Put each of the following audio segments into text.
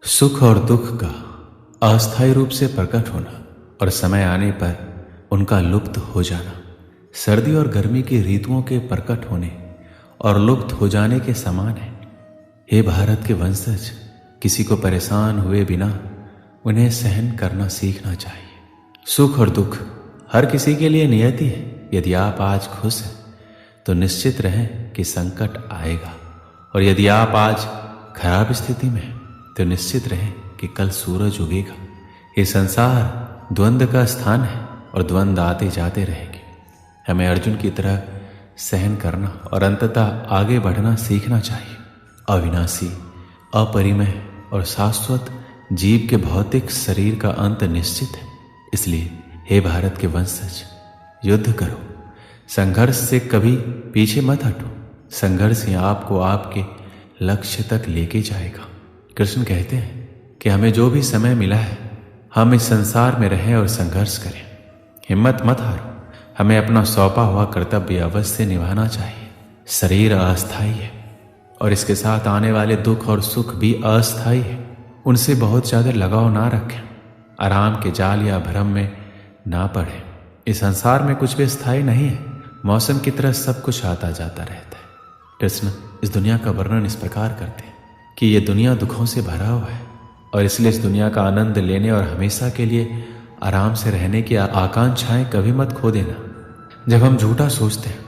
सुख और दुख का अस्थायी रूप से प्रकट होना और समय आने पर उनका लुप्त हो जाना सर्दी और गर्मी की ऋतुओं के प्रकट होने और लुप्त हो जाने के समान है। हे भारत के वंशज, किसी को परेशान हुए बिना उन्हें सहन करना सीखना चाहिए। सुख और दुख हर किसी के लिए नियति है। यदि आप आज खुश हैं तो निश्चित रहें कि संकट आएगा, और यदि आप आज खराब स्थिति में हैं तो निश्चित रहें कि कल सूरज उगेगा। ये संसार द्वंद्व का स्थान है और द्वंद्व आते जाते रहेंगे। हमें अर्जुन की तरह सहन करना और अंततः आगे बढ़ना सीखना चाहिए। अविनाशी, अपरिमेय और शाश्वत जीव के भौतिक शरीर का अंत निश्चित है। इसलिए हे भारत के वंशज, युद्ध करो। संघर्ष से कभी पीछे मत हटो। संघर्ष ही आपको आपके लक्ष्य तक लेके जाएगा। कृष्ण कहते हैं कि हमें जो भी समय मिला है, हम इस संसार में रहें और संघर्ष करें। हिम्मत मत हारो। हमें अपना सौंपा हुआ कर्तव्य अवश्य निभाना चाहिए। शरीर अस्थायी है और इसके साथ आने वाले दुख और सुख भी अस्थायी है। उनसे बहुत ज़्यादा लगाव ना रखें। आराम के जाल या भ्रम में ना पड़े। इस संसार में कुछ भी स्थायी नहीं है। मौसम की तरह सब कुछ आता जाता रहता है। कृष्ण इस दुनिया का वर्णन इस प्रकार करते हैं कि ये दुनिया दुखों से भरा हुआ है, और इसलिए इस दुनिया का आनंद लेने और हमेशा के लिए आराम से रहने की आकांक्षाएं कभी मत खो देना। जब हम झूठा सोचते हैं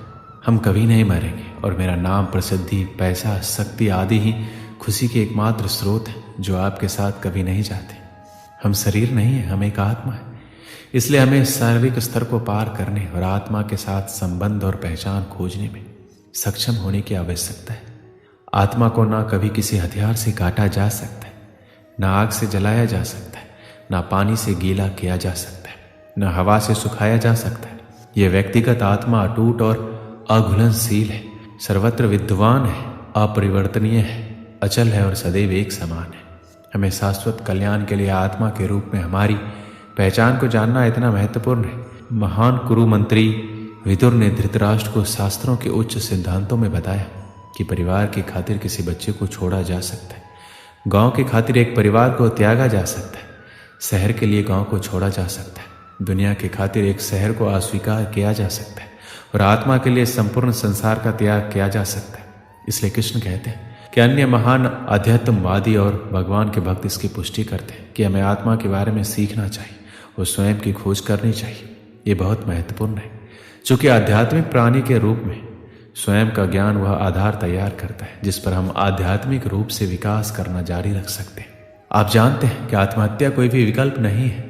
हम कभी नहीं मरेंगे और मेरा नाम, प्रसिद्धि, पैसा, शक्ति आदि ही खुशी के एकमात्र स्रोत हैं जो आपके साथ कभी नहीं जाते। हम शरीर नहीं है, हम एक आत्मा है। इसलिए हमें शारीरिक स्तर को पार करने और आत्मा के साथ संबंध और पहचान खोजने में सक्षम होने की आवश्यकता है। आत्मा को ना कभी किसी हथियार से काटा जा सकता है, ना आग से जलाया जा सकता है, ना पानी से गीला किया जा सकता है, ना हवा से सुखाया जा सकता है। यह व्यक्तिगत आत्मा अटूट और अघुलनशील है, सर्वत्र विद्यमान है, अपरिवर्तनीय है, अचल है और सदैव एक समान है। हमें शाश्वत कल्याण के लिए आत्मा के रूप में हमारी पहचान को जानना इतना महत्वपूर्ण है। महान कुरु मंत्री विदुर ने धृतराष्ट्र को शास्त्रों के उच्च सिद्धांतों में बताया कि परिवार की खातिर किसी बच्चे को छोड़ा जा सकता है, गांव की खातिर एक परिवार को त्यागा जा सकता है, शहर के लिए गांव को छोड़ा जा सकता है, दुनिया की खातिर एक शहर को अस्वीकार किया जा सकता है, और आत्मा के लिए संपूर्ण संसार का त्याग किया जा सकता है। इसलिए कृष्ण कहते हैं कि अन्य महान अध्यात्मवादी और भगवान के भक्त इसकी पुष्टि करते हैं कि हमें आत्मा के बारे में सीखना चाहिए और स्वयं की खोज करनी चाहिए। ये बहुत महत्वपूर्ण है, चूँकि आध्यात्मिक प्राणी के रूप में स्वयं का ज्ञान वह आधार तैयार करता है जिस पर हम आध्यात्मिक रूप से विकास करना जारी रख सकते हैं। आप जानते हैं कि आत्महत्या कोई भी विकल्प नहीं है।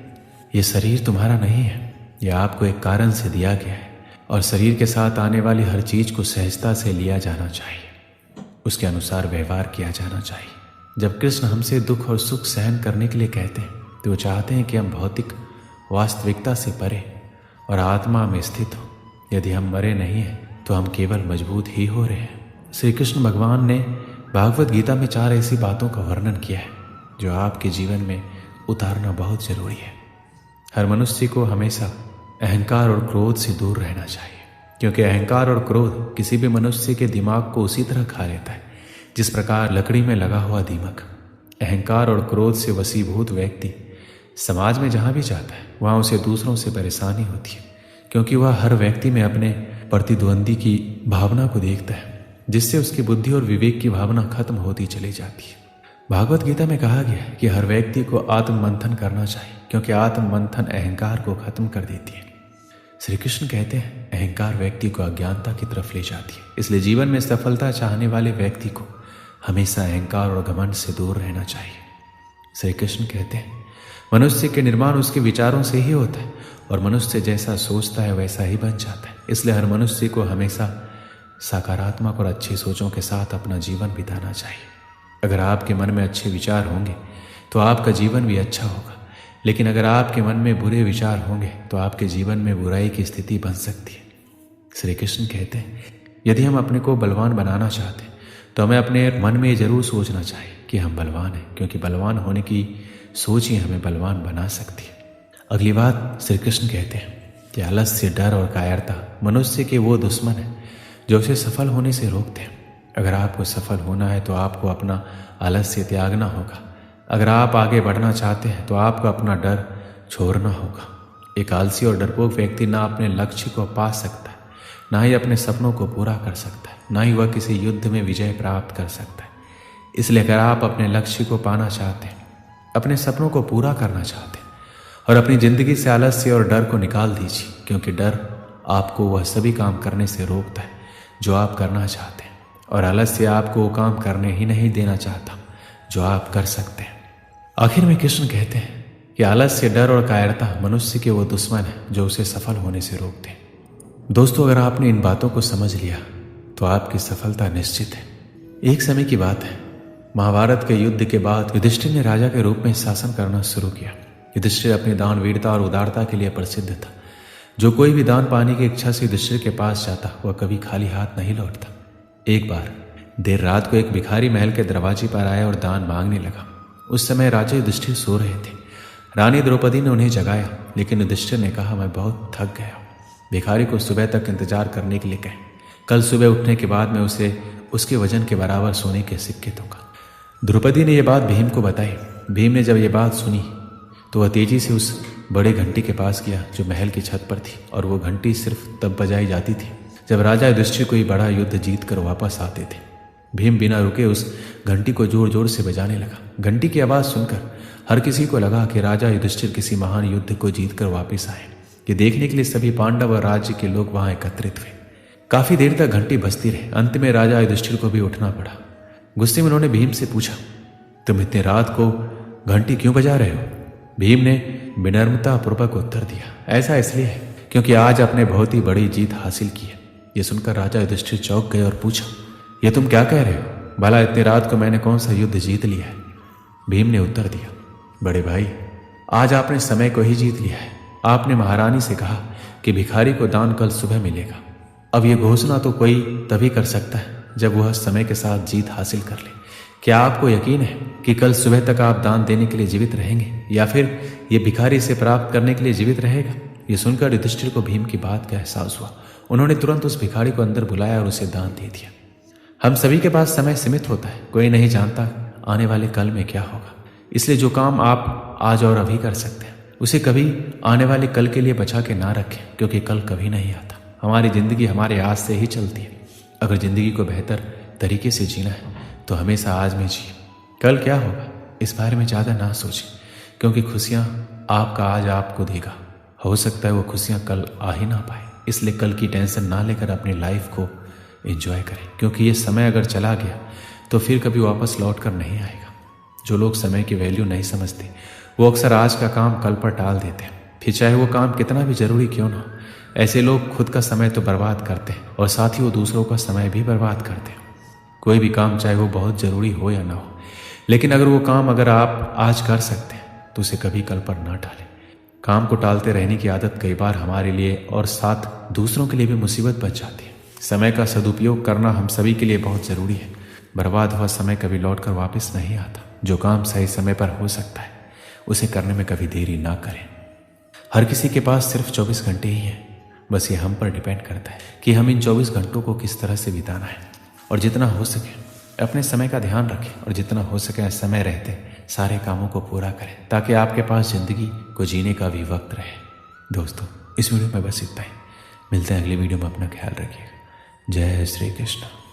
ये शरीर तुम्हारा नहीं है, यह आपको एक कारण से दिया गया है, और शरीर के साथ आने वाली हर चीज को सहजता से लिया जाना चाहिए, उसके अनुसार व्यवहार किया जाना चाहिए। जब कृष्ण हमसे दुख और सुख सहन करने के लिए कहते हैं तो वो चाहते हैं कि हम भौतिक वास्तविकता से परे और आत्मा में स्थित हों। यदि हम मरे नहीं हैं तो हम केवल मजबूत ही हो रहे हैं। श्री कृष्ण भगवान ने भागवत गीता में 4 ऐसी बातों का वर्णन किया है जो आपके जीवन में उतारना बहुत जरूरी है। हर मनुष्य को हमेशा अहंकार और क्रोध से दूर रहना चाहिए, क्योंकि अहंकार और क्रोध किसी भी मनुष्य के दिमाग को उसी तरह खा लेता है जिस प्रकार लकड़ी में लगा हुआ दीमक। अहंकार और क्रोध से वशीभूत व्यक्ति समाज में जहाँ भी जाता है वहाँ उसे दूसरों से परेशानी होती है, क्योंकि वह हर व्यक्ति में अपने प्रतिद्वंदी की भावना को देखता है, जिससे उसकी बुद्धि और विवेक की भावना खत्म होती चली जाती है। भागवत गीता में कहा गया है कि हर व्यक्ति को आत्ममंथन करना चाहिए, क्योंकि आत्ममंथन अहंकार को खत्म कर देती है। श्री कृष्ण कहते हैं अहंकार व्यक्ति को अज्ञानता की तरफ ले जाती है। इसलिए जीवन में सफलता चाहने वाले व्यक्ति को हमेशा अहंकार और घमंड से दूर रहना चाहिए। श्री कृष्ण कहते हैं मनुष्य के निर्माण उसके विचारों से ही होता है, और मनुष्य जैसा सोचता है वैसा ही बन जाता है। इसलिए हर मनुष्य को हमेशा सकारात्मक और अच्छी सोचों के साथ अपना जीवन बिताना चाहिए। अगर आपके मन में अच्छे विचार होंगे तो आपका जीवन भी अच्छा होगा, लेकिन अगर आपके मन में बुरे विचार होंगे तो आपके जीवन में बुराई की स्थिति बन सकती है। श्री कृष्ण कहते हैं यदि हम अपने को बलवान बनाना चाहते हैं तो हमें अपने मन में जरूर सोचना चाहिए कि हम बलवान हैं, क्योंकि बलवान होने की सोच ही हमें बलवान बना सकती है। अगली बात श्री कृष्ण कहते हैं कि आलस्य, डर और कायरता मनुष्य के वो दुश्मन हैं जो उसे सफल होने से रोकते हैं। अगर आपको सफल होना है तो आपको अपना आलस्य त्यागना होगा, अगर आप आगे बढ़ना चाहते हैं तो आपको अपना डर छोड़ना होगा। एक आलसी और डरपोक व्यक्ति ना अपने लक्ष्य को पा सकता है, ना ही अपने सपनों को पूरा कर सकता है, ना ही वह किसी युद्ध में विजय प्राप्त कर सकता है। इसलिए अगर आप अपने लक्ष्य को पाना चाहते हैं, अपने सपनों को पूरा करना चाहते हैं और अपनी जिंदगी से आलस्य और डर को निकाल दीजिए, क्योंकि डर आपको वह सभी काम करने से रोकता है जो आप करना चाहते हैं, और आलस्य आपको वो काम करने ही नहीं देना चाहता जो आप कर सकते हैं। आखिर में कृष्ण कहते हैं कि आलस्य, डर और कायरता मनुष्य के वो दुश्मन हैं जो उसे सफल होने से रोकते हैं। दोस्तों, अगर आपने इन बातों को समझ लिया तो आपकी सफलता निश्चित है। एक समय की बात है, महाभारत के युद्ध के बाद युधिष्ठिर ने राजा के रूप में शासन करना शुरू किया। युधिष्ठिर अपनी दानवीरता और उदारता के लिए प्रसिद्ध था। जो कोई भी दान पाने की इच्छा से युधिष्ठिर के पास जाता, वह कभी खाली हाथ नहीं लौटता। एक बार देर रात को एक भिखारी महल के दरवाजे पर आया और दान मांगने लगा। उस समय राजा युधिष्ठिर सो रहे थे। रानी द्रौपदी ने उन्हें जगाया, लेकिन युधिष्ठिर ने कहा, मैं बहुत थक गया। भिखारी को सुबह तक इंतजार करने के लिए कहें। कल सुबह उठने के बाद मैं उसे उसके वजन के बराबर सोने के सिक्के दूंगा। द्रौपदी ने यह बात भीम को बताई। भीम ने जब यह बात सुनी तो वह तेजी से उस बड़े घंटी के पास गया जो महल की छत पर थी, और वो घंटी सिर्फ तब बजाई जाती थी जब राजा युधिष्ठिर कोई बड़ा युद्ध जीत कर वापस आते थे। भीम बिना रुके उस घंटी को जोर जोर से बजाने लगा। घंटी की आवाज़ सुनकर हर किसी को लगा कि राजा युधिष्ठिर किसी महान युद्ध को जीतकर वापस आए। ये देखने के लिए सभी पांडव और राज्य के लोग वहां एकत्रित हुए। काफी देर तक घंटी बजती रही। अंत में राजा युधिष्ठिर को भी उठना पड़ा। गुस्से में उन्होंने भीम से पूछा, तुम इतनी रात को घंटी क्यों बजा रहे हो? भीम ने विनम्रता पूर्वक उत्तर दिया, ऐसा इसलिए है क्योंकि आज आपने बहुत ही बड़ी जीत हासिल की है। यह सुनकर राजा युधिष्ठिर चौंक गए और पूछा, यह तुम क्या कह रहे हो? भला इतनी रात को मैंने कौन सा युद्ध जीत लिया है? भीम ने उत्तर दिया, बड़े भाई, आज आपने समय को ही जीत लिया है। आपने महारानी से कहा कि भिखारी को दान कल सुबह मिलेगा। अब यह घोषणा तो कोई तभी कर सकता है जब वह समय के साथ जीत हासिल कर ले। क्या आपको यकीन है कि कल सुबह तक आप दान देने के लिए जीवित रहेंगे, या फिर ये भिखारी से प्राप्त करने के लिए जीवित रहेगा? यह सुनकर युधिष्ठिर को भीम की बात का एहसास हुआ। उन्होंने तुरंत उस भिखारी को अंदर बुलाया और उसे दान दे दिया। हम सभी के पास समय सीमित होता है, कोई नहीं जानता आने वाले कल में क्या होगा। इसलिए जो काम आप आज और अभी कर सकते हैं उसे कभी आने वाले कल के लिए बचा के ना रखें, क्योंकि कल कभी नहीं आता। हमारी जिंदगी हमारे आज से ही चलती है। अगर जिंदगी को बेहतर तरीके से जीना है तो हमेशा आज में जिए। कल क्या होगा इस बारे में ज़्यादा ना सोचें, क्योंकि खुशियाँ आपका आज आपको देगा। हो सकता है वो खुशियाँ कल आ ही ना पाए। इसलिए कल की टेंशन ना लेकर अपनी लाइफ को एंजॉय करें, क्योंकि ये समय अगर चला गया तो फिर कभी वापस लौट कर नहीं आएगा। जो लोग समय की वैल्यू नहीं समझते वो अक्सर आज का काम कल पर टाल देते हैं, फिर चाहे वो काम कितना भी जरूरी क्यों ना हो। ऐसे लोग खुद का समय तो बर्बाद करते हैं और साथ ही वो दूसरों का समय भी बर्बाद करते हैं। कोई भी काम चाहे वो बहुत ज़रूरी हो या ना हो, लेकिन अगर वो काम अगर आप आज कर सकते हैं तो उसे कभी कल पर ना टालें। काम को टालते रहने की आदत कई बार हमारे लिए और साथ दूसरों के लिए भी मुसीबत बन जाती है। समय का सदुपयोग करना हम सभी के लिए बहुत ज़रूरी है। बर्बाद हुआ समय कभी लौट कर वापस नहीं आता। जो काम सही समय पर हो सकता है उसे करने में कभी देरी ना करें। हर किसी के पास सिर्फ 24 घंटे ही हैं। बस ये हम पर डिपेंड करता है कि हम इन 24 घंटों को किस तरह से बिताना है। और जितना हो सके अपने समय का ध्यान रखें, और जितना हो सके समय रहते सारे कामों को पूरा करें, ताकि आपके पास ज़िंदगी को जीने का भी वक्त रहे। दोस्तों, इस वीडियो में बस इतना ही। मिलते हैं अगली वीडियो में। अपना ख्याल रखिएगा। जय श्री कृष्ण।